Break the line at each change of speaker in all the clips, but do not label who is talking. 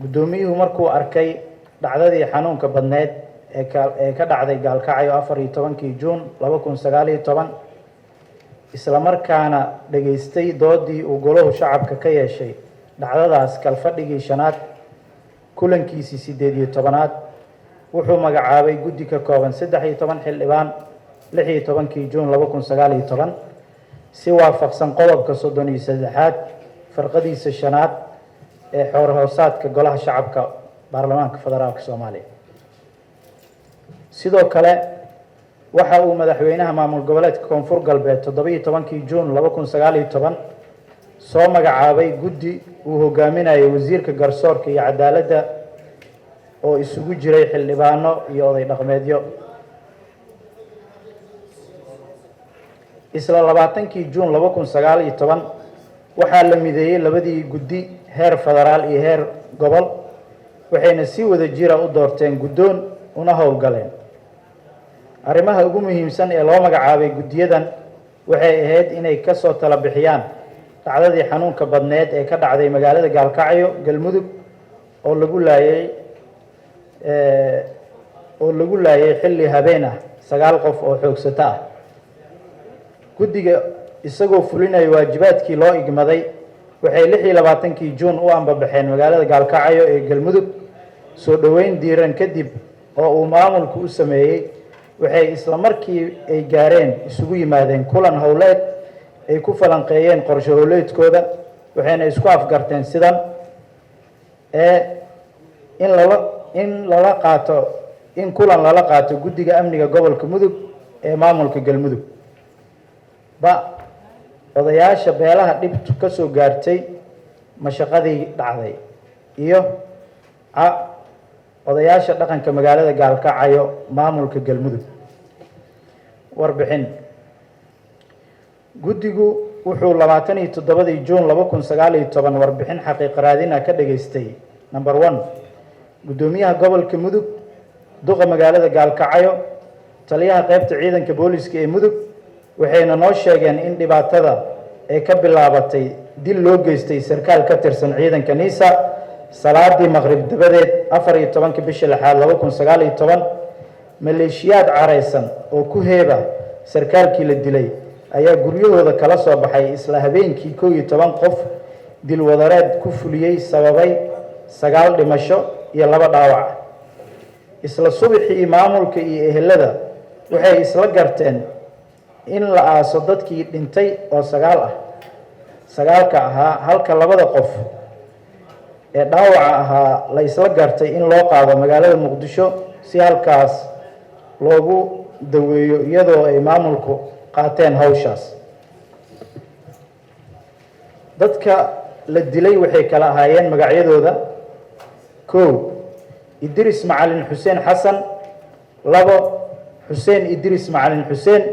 gudoomiyuhu markuu arkay dhacdadii xanuunka badneed ee ka dhacday Gaalkacyo 14 Juun 2019 isla markaana dhageystay doodii uu golaha shacabka ka yeeshay dhacdadaas kalfadhigii shanaad kulankiisii 18aad wuxuu magacaabay guddi ka kooban 13 xildhibaan 16 Juun 2019 si waafaqsan qodobka 33aad farqadiisa shanaad ee xor hoosaadka golaha shacabka baarlamaanka federaalka Soomaaliya. sidoo kale waxa uu madaxweynaha maamul goboleedka Koonfur Galbeed 17 Juun 2019 soo magacaabay guddi uu hogaaminayo wasiirka garsoorka iyo cadaaladda oo isugu jiray xildhibaano iyo oday dhaqameedyo. isla 20 Juun 2019 waxaa la mideeyay labadii guddi heer federaal iyo heer gobol waxayna si wada jira u doorteen guddoon una howlgaleen. arrimaha ugu muhiimsan ee loo magacaabay guddiyadan waxay ahayd inay ka soo tala bixiyaan dhacdadii xanuunka badneed ee ka dhacday magaalada Gaalkacyo Galmudug oo lagu laayay xilli habeen ah 9 qof oo xoogsata ah. guddiga isagoo fulinaya waajibaadkii loo igmaday waxay 26 Juun u ambabaxeen magaalada Gaalkacyo ee Galmudug soo dhaweyn diiran kadib oo uu maamulku u sameeyay waxay isla markii ay gaareen isugu yimaadeen kulan howleed ay ku falanqeeyeen qorshe howleedkooda waxayna isku afgarteen sidan in kulan lala qaato guddiga amniga gobolka Mudug ee maamulka Galmudug odayaasha beelaha dhibtu ka soo gaartay mashaqadii dhacday iyo odayaasha dhaqanka magaalada Gaalkacyo maamulka Galmudug. warbixin guddigu wuxuu 27 Juun 2019 warbixin xaqiiq raadina ka dhageystay number 1 gudoomiyaha gobolka Mudug duqa magaalada Gaalkacyo taliyaha qaybta ciidanka booliska ee Mudug waxayna noo sheegeen in dhibaatada ay ka bilaabatay dil loo geystay sarkaal ka tirsan ciidanka Niisa salaadii maqrib dabadeed 14 bishii 2019 maleeshiyaad careysan oo ku heeba sarkaalkii la dilay ayaa guryahooda kala soo baxay isla habeenkii 11 qof dil wadareed ku fuliyay sababay 9 dhimasho iyo 2 dhaawac. isla subaxii maamulka iyo ehelada waxay isla garteen in la aaso dadkii dhintay oo 9 ahaa halka 2 qof ee dhaawaca ahaa la isla gartay in loo qaado magaalada Muqdisho si halkaas loogu daweeyo iyadoo ay maamulku qaateen hawshaas. dadka la dilay waxay kala ahaayeen magacyadooda 1 Idris Macalin Xuseen Xasan 2 Xuseen Idris Macalin Xuseen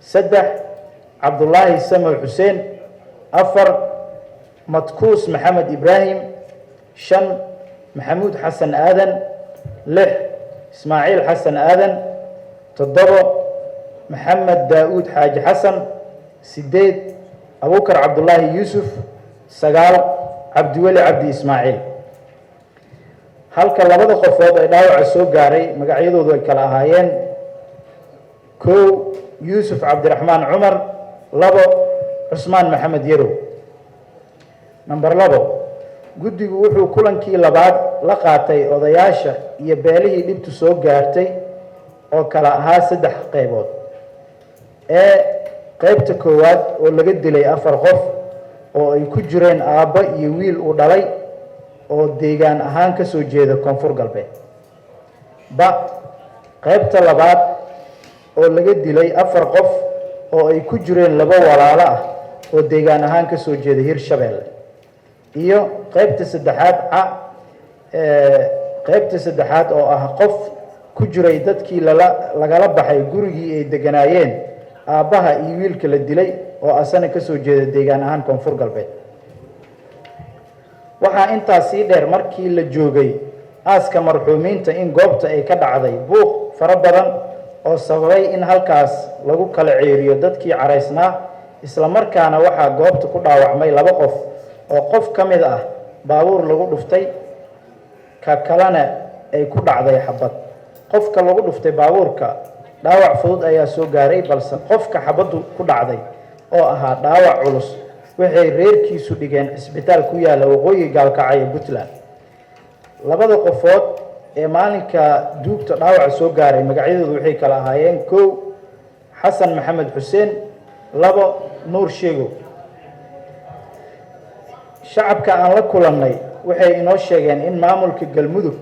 3 Cabdullaahi Samow Xuseen 4 Matkuus Maxamed Ibraahim 5 Maxamuud Xasan Aadan 6 Ismaaciil Xasan Aadan 7 Maxamed Daawud Xaaji Xasan 8 Abuukar Cabdullaahi Yuusuf 9 Cabdiweli Cabdi Ismaaciil. halka 2 qofood ay dhaawac soo gaaray magacyadoodu ay kala ahaayeen 1 Yuusuf Cabdiraxmaan Cumar 2 Cusmaan Maxamed Yarow. number 2 guddigu wuxuu kulankii labaad la qaatay odayaasha iyo beelihii dhibtu soo gaartay oo kala ahaa 3 qaybood. qaybta koowaad oo laga dilay 4 qof oo ay ku jireen aabba iyo wiil uu dhalay oo deegaan ahaan ka soo jeeda Koonfur Galbeed. qaybta labaad oo laga dilay 4 qof oo ay ku jireen 2 walaalo ah oo deegaan ahaan ka soo jeeda Hirshabeelle. iyo qaybta saddexaad oo ah qof ku jiray dadkii lagala baxay gurigii ay deganaayeen aabbaha iyo wiilka la dilay oo asana ka soo jeeda deegaan ahaan Koonfur Galbeed. waxaa intaas sii dheer markii la joogay aaska marxuumiinta in goobta ay ka dhacday buuq fara badan oo sababay in halkaas lagu kala ceeriyo dadkii careysnaa isla markaana waxaa goobta ku dhaawacmay 2 qof oo qof ka mid ah baabuur lagu dhuftay ka kalena ay ku dhacday xabad. Qofka lagu dhuftay baabuurka dhaawac fudud ayaa soo gaaray, balse qofka xabaddu ku dhacday oo ahaa dhaawac culus waxay reerkiisu dhigeen isbitaal ku yaala waqooyi Gaalkacyo Puntland. Labada qofood ee maalinka duugta dhaawaca soo gaaray magacyadoodu waxay kala ahaayeen: 1 Xasan Maxamed Xuseen, 2 Nuur Sheego. Shacabka aan la kulannay waxay inoo sheegeen in maamulka Galmudug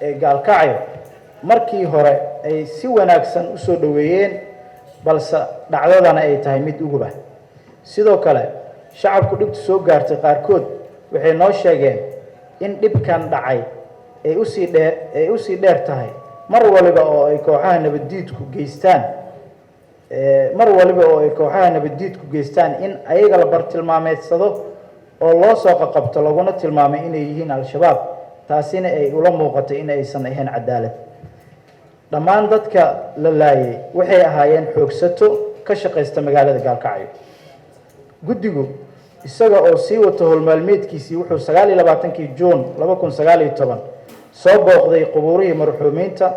ee Gaalkacyo markii hore ay si wanaagsan u soo dhaweeyeen, balse dhacdadana ay tahay mid uguba. Sidoo kale shacabku dhibtu soo gaartay qaarkood waxay noo sheegeen in dhibkan dhacay ay u sii dheer tahay mar waliba oo ay kooxaha nabaddiidku geystaan in ayaga la bartilmaameedsado oo loo soo qabto laguna tilmaamay inay yihiin al-shabaab. taasina ay ula muuqatay in aysan ahayn cadaalad. Dhammaan dadka la laayay waxay ahaayeen xoogsato ka shaqeysta magaalada Gaalkacyo. Guddigu isaga oo sii wato howlmaalmeedkiisii wuxuu 29 Juun 2019 soo booqday qubuurihii marxuumiinta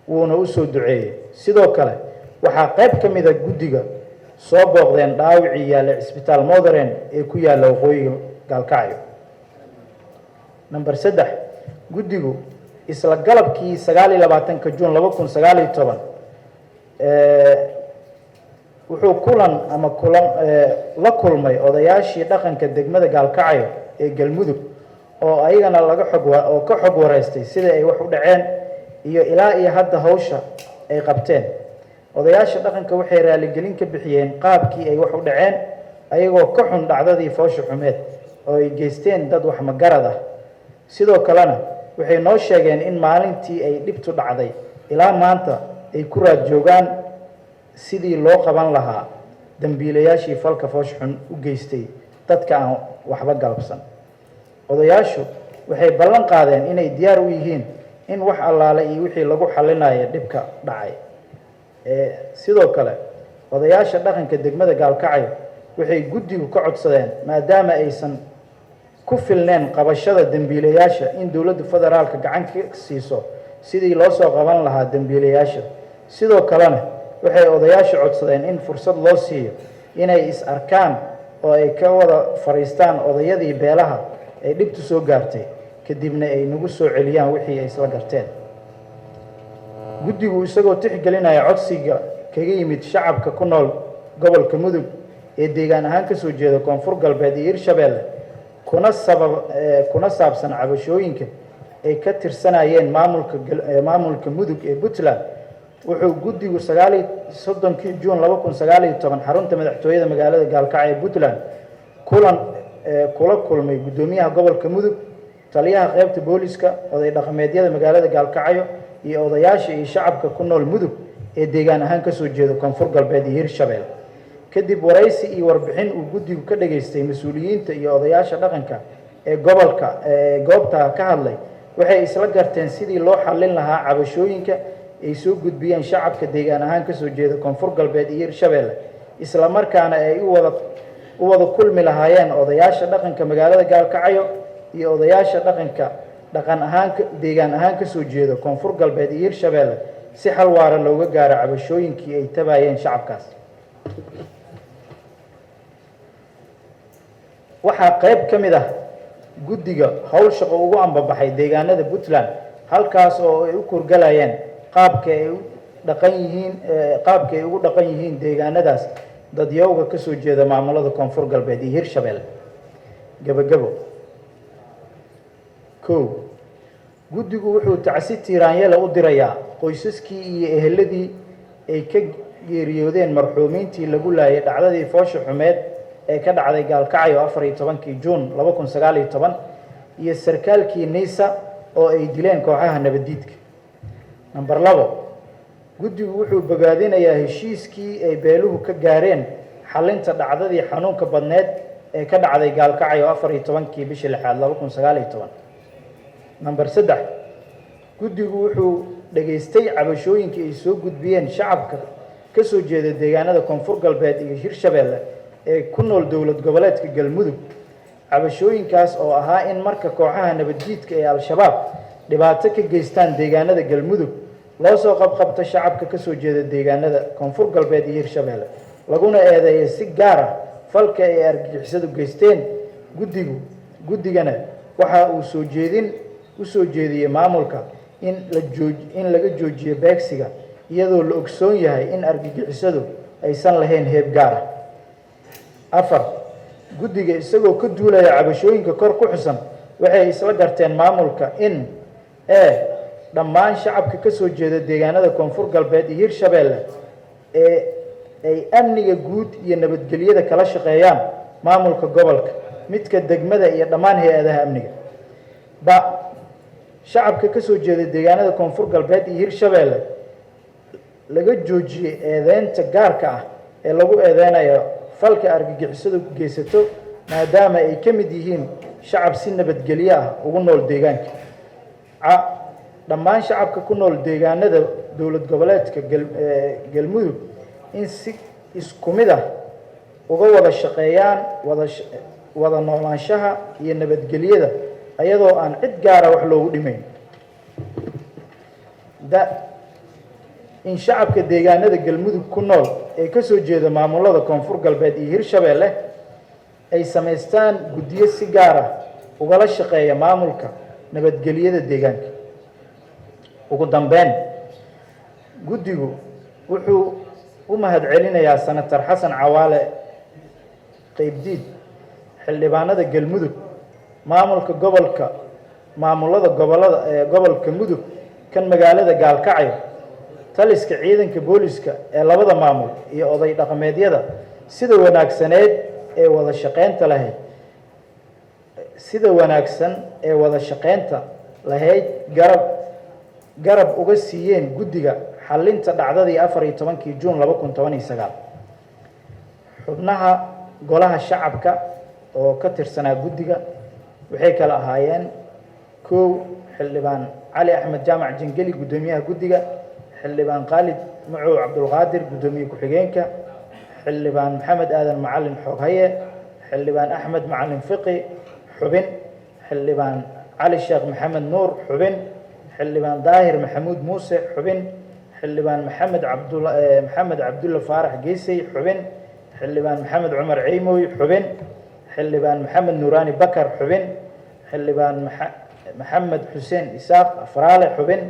wuuna u soo duceeyay. Sidoo kale waxaa qayb ka mid ah guddiga soo booqdeen dhaawacii yaala isbitaal Modern ee ku yaala waqooyiga Gaalkacyo. Number 3, guddigu isla galabkii 29 Juun 2019 wuxuu la kulmay odayaashii dhaqanka degmada Gaalkacyo ee Galmudug oo ayagana ka xog wareystay sida ay wax u dhaceen iyo ilaa iyo hadda hawsha ay qabteen. Odayaasha dhaqanka waxay raaligelin ka bixiyeen qaabkii ay wax u dhaceen, ayagoo ka xun dhacdadii foosha xumeed oo ay geysteen dad wax magarad ah. Sidoo kalena waxay noo sheegeen in maalintii ay dhibtu dhacday ilaa maanta ay ku raad joogaan sidii loo qaban lahaa dambiilayaashii falka foosh xun u geystay dadka aan waxba galabsan. Odayaashu waxay ballan qaadeen inay diyaar u yihiin in wax allaale iyo wixii lagu xalinayo dhibka dhacay. Sidoo kale odayaasha dhaqanka degmada Gaalkacyo waxay guddigu ka codsadeen maadaama aysan ku filneen qabashada dambiilayaasha in dowladda federaalka gacan ka siiso sidii loo soo qaban lahaa dambiilayaasha. Sidoo kalena waxay odayaasha codsadeen in fursad loo siiyo inay is arkaan oo ay ka wada fariistaan odayadii beelaha ay dhibtu soo gaartay, kadibna ay nagu soo celiyaan wixii ay isla garteen. Guddigu isagoo tixgelinaya codsiga kaga yimid shacabka ku nool gobolka Mudug ee deegaan ahaan ka soo jeeda Koonfur Galbeed iyo Hirshabeelle kuna saabsan cabashooyinka ay ka tirsanayeen maamulka Mudug ee Puntland, wuxuu guddigu 30 Juun 2019 xarunta madaxtooyada magaalada Gaalkacyo ee Puntland kula kulmay gudoomiyaha gobolka Mudug, taliyaha qaybta booliska, oday dhaqameedyada magaalada Gaalkacyo iyo odayaasha iyo shacabka ku nool Mudug ee deegaan ahaan ka soo jeeda Koonfur Galbeed iyo Hirshabeelle. Kadib waraysi iyo warbixin uu guddigu ka dhageystay mas'uuliyiinta iyo odayaasha dhaqanka ee goobta ka hadlay, waxay isla garteen sidii loo xallin lahaa cabashooyinka ay soo gudbiyeen shacabka deegaan ahaan ka soo jeeda Koonfur Galbeed iyo Hirshabeelle, isla markaana ay u wada kulmi lahaayeen odayaasha dhaqanka magaalada Gaalkacyo iyo odayaasha deegaan ahaan ka soo jeeda Koonfur Galbeed iyo Hirshabeelle si xal waara looga gaaro cabashooyinkii ay tabayeen shacabkaas. waxaa qayb ka mid ah guddiga howl shaqo ugu ambabaxay deegaanada Puntland, halkaas oo ay u kurgalayeen qaabka ay ugu dhaqan yihiin deegaanadaas dadyowga ka soo jeeda maamulada Koonfur Galbeed iyo Hirshabeelle. Gabagabo 1, guddigu wuxuu tacsi tiiraanyada u dirayaa qoysaskii iyo eheladii ay ka geeriyoodeen marxuumiintii lagu laayay dhacdadii foosha xumeed ee ka dhacday Gaalkacyo 14 Juun 2019 iyo sarkaalkii Neysa oo ay dileen kooxaha nabaddiidka. Number 2, guddigu wuxuu bogaadinayaa heshiiskii ay beeluhu ka gaareen xalinta dhacdadii xanuunka badneed ee ka dhacday Gaalkacyo 14 bishii 6 2019. Number 3, guddigu wuxuu dhageystay cabashooyinkii ay soo gudbiyeen shacabka ka soo jeeda deegaanada Koonfur Galbeed iyo Hirshabeelle ee ku nool dowlad goboleedka Galmudug cabashooyinkaas oo ahaa in marka kooxaha nabaddiidka ee al-shabaab dhibaato ka geystaan deegaanada galmudug loo soo qabqabto shacabka ka soo jeeda deegaanada koonfur galbeed iyo hirshabeelle laguna eedeeyo si gaar ah falka ay argagixisadu geysteen guddigana waxa uu u soo jeediyey maamulka in laga joojiyo beegsiga iyadoo la ogsoon yahay in argagixisadu aysan lahayn heeb gaar ah. 4 guddiga isagoo ka duulaya cabashooyinka kor ku xusan waxay isla garteen maamulka in dhammaan shacabka ka soo jeeda deegaanada koonfur galbeed iyo hirshabeelle ay amniga guud iyo nabadgelyada kala shaqeeyaan maamulka gobolka midka degmada iyo dhammaan hay-adaha amniga. shacabka ka soo jeeda deegaanada koonfur galbeed iyo hirshabeelle laga joojiyey eedeynta gaarka ah ee lagu eedeynayo falka argagixisadu geysato maadaama ay ka mid yihiin shacab si nabadgelyo ah ugu nool deegaanka. dhammaan shacabka ku nool deegaanada dowlad goboleedka galmudug in si isku mid ah uga wada shaqeeyaan wada noolaanshaha iyo nabadgelyada ayadoo aan cid gaara wax loogu dhimayn. in shacabka deegaanada galmudug ku nool ee ka soo jeeda maamulada koonfur galbeed iyo hirshabeelle ay samaystaan guddiyo si gaar ah ugala shaqeeya maamulka nabadgelyada deegaanka. ugu dambeyn guddigu wuxuu u mahadcelinayaa senator xasan cawaale qaybdiid xildhibaanada galmudug maamulada gobolka mudug kan magaalada gaalkacyo taliska ciidanka booliska ee labada maamul iyo oday dhaqameedyada sida wanaagsan ee wada shaqeynta lahayd garab uga siiyeen guddiga xallinta dhacdadii 14 Juun 2019. xubnaha golaha shacabka oo ka tirsanaa guddiga waxay kala ahaayeen 1 xildhibaan cali axmed jaamac jangeli gudoomiyaha guddiga, xildhibaan Khalid Macow Cabdulqaadir gudoomiye ku-xigeenka, xildhibaan Maxamed Aadan Macalin Xoghaye, xildhibaan Axmed Macalin Fiqi xubin, xildhibaan cali Sheekh Maxamed Nuur xubin, xildhibaan daahir maxamuud muuse xubin, xildhibaan maxamed cabdulla faarax geysay xubin, xildhibaan maxamed cumar ciimoy xubin, xildhibaan maxamed nuuraani bakar xubin, xildhibaan maxamed xuseen isaaq afraale xubin,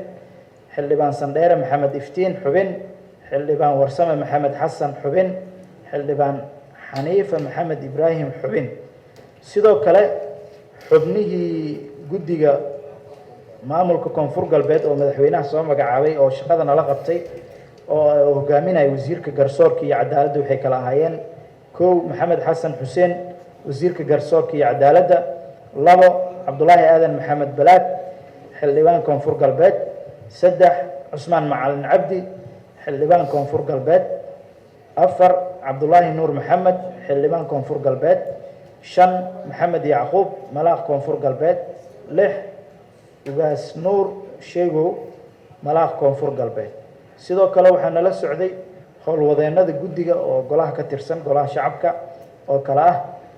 xildhibaan sandheere maxamed iftiin xubin, xildhibaan warsame maxamed xasan xubin, xildhibaan xaniifa maxamed ibraahim xubin. sidoo kale xubnihii guddiga maamulka koonfur galbeed oo madaxweynaha soo magacaabay oo shaqada nala qabtay oo hogaaminaya wasiirka garsoorka iyo cadaaladda waxay kala ahaayeen 1 maxamed xasan xuseen wasiirka garsoorka iyo cadaaladda, 2 cabdulaahi aadan maxamed balaad xildhibaan koonfur galbeed, 3 cusmaan macalin cabdi xildhibaan koonfur galbeed, 4 cabdulaahi nuur maxamed xildhibaan koonfur galbeed, 5 maxamed yacquub malaaq koonfur galbeed, 6 ugaas nuur sheegow malaaq koonfur galbeed. sidoo kale waxaa nala socday howlwadeennada guddiga oo golaha ka tirsan golaha shacabka oo kale ah